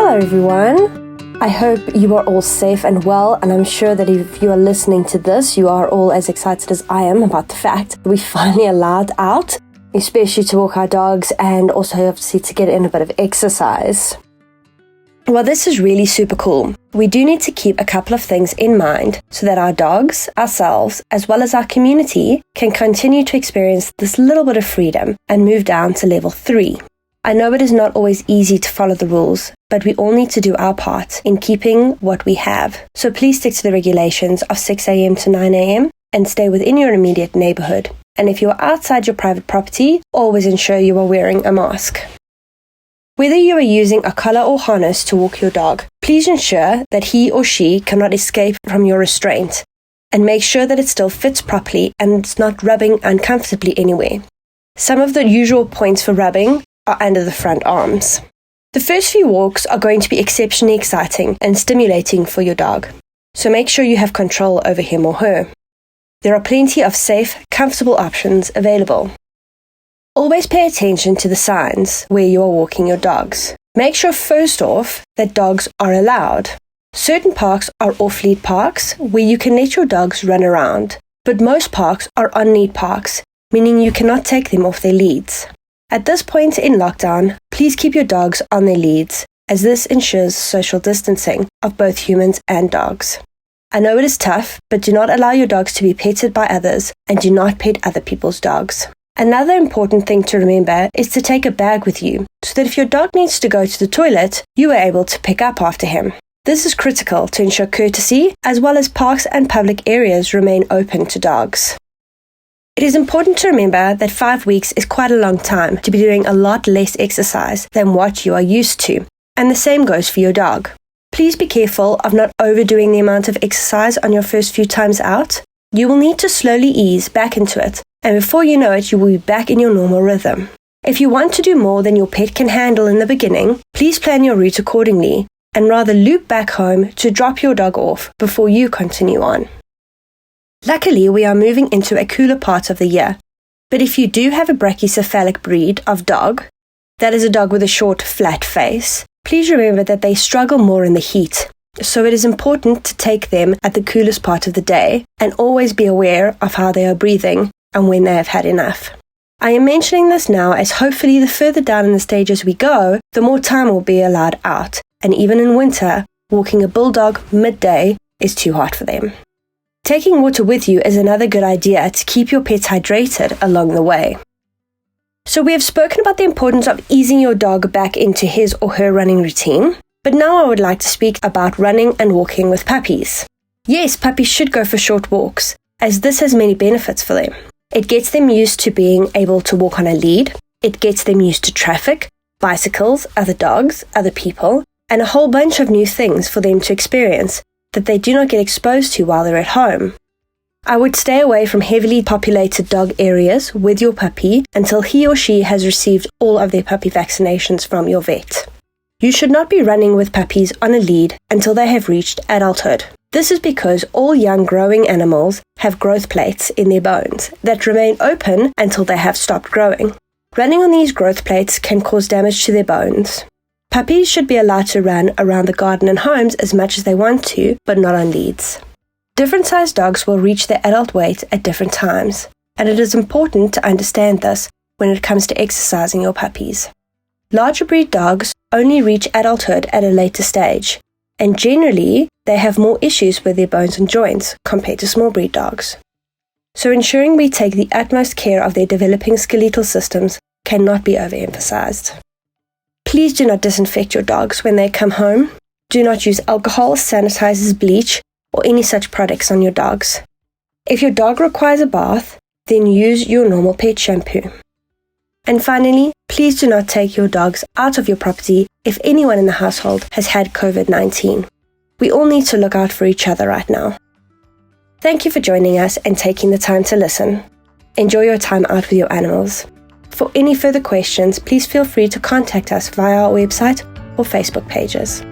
Hello everyone. I hope you are all safe and well, and I'm sure that if you are listening to this, you are all as excited as I am about the fact that we finally allowed out, especially to walk our dogs and also obviously to get in a bit of exercise. Well, this is really super cool. We do need to keep a couple of things in mind so that our dogs, ourselves, as well as our community can continue to experience this little bit of freedom and move down to level 3. I know it is not always easy to follow the rules, but we all need to do our part in keeping what we have. So please stick to the regulations of 6 a.m. to 9 a.m. and stay within your immediate neighborhood. And if you are outside your private property, always ensure you are wearing a mask. Whether you are using a collar or harness to walk your dog, please ensure that he or she cannot escape from your restraint, and make sure that it still fits properly and it's not rubbing uncomfortably anywhere. Some of the usual points for rubbing are under the front arms. The first few walks are going to be exceptionally exciting and stimulating for your dog, so make sure you have control over him or her. There are plenty of safe, comfortable options available. Always pay attention to the signs where you are walking your dogs. Make sure first off that dogs are allowed. Certain parks are off-lead parks where you can let your dogs run around, but most parks are on-lead parks, meaning you cannot take them off their leads. At this point in lockdown, please keep your dogs on their leads, as this ensures social distancing of both humans and dogs. I know it is tough, but do not allow your dogs to be petted by others and do not pet other people's dogs. Another important thing to remember is to take a bag with you, so that if your dog needs to go to the toilet, you are able to pick up after him. This is critical to ensure courtesy, as well as parks and public areas remain open to dogs. It is important to remember that 5 weeks is quite a long time to be doing a lot less exercise than what you are used to, and the same goes for your dog. Please be careful of not overdoing the amount of exercise on your first few times out. You will need to slowly ease back into it, and before you know it, you will be back in your normal rhythm. If you want to do more than your pet can handle in the beginning, please plan your route accordingly, and rather loop back home to drop your dog off before you continue on. Luckily, we are moving into a cooler part of the year, but if you do have a brachycephalic breed of dog, that is a dog with a short, flat face, please remember that they struggle more in the heat, so it is important to take them at the coolest part of the day and always be aware of how they are breathing and when they have had enough. I am mentioning this now as hopefully the further down in the stages we go, the more time will be allowed out, and even in winter, walking a bulldog midday is too hot for them. Taking water with you is another good idea to keep your pets hydrated along the way. So we have spoken about the importance of easing your dog back into his or her running routine, but now I would like to speak about running and walking with puppies. Yes, puppies should go for short walks, as this has many benefits for them. It gets them used to being able to walk on a lead, it gets them used to traffic, bicycles, other dogs, other people, and a whole bunch of new things for them to experience that they do not get exposed to while they're at home. I would stay away from heavily populated dog areas with your puppy until he or she has received all of their puppy vaccinations from your vet. You should not be running with puppies on a lead until they have reached adulthood. This is because all young growing animals have growth plates in their bones that remain open until they have stopped growing. Running on these growth plates can cause damage to their bones. Puppies should be allowed to run around the garden and homes as much as they want to, but not on leads. Different sized dogs will reach their adult weight at different times, and it is important to understand this when it comes to exercising your puppies. Larger breed dogs only reach adulthood at a later stage, and generally they have more issues with their bones and joints compared to small breed dogs. So ensuring we take the utmost care of their developing skeletal systems cannot be overemphasized. Please do not disinfect your dogs when they come home. Do not use alcohol, sanitizers, bleach, or any such products on your dogs. If your dog requires a bath, then use your normal pet shampoo. And finally, please do not take your dogs out of your property if anyone in the household has had COVID-19. We all need to look out for each other right now. Thank you for joining us and taking the time to listen. Enjoy your time out with your animals. For any further questions, please feel free to contact us via our website or Facebook pages.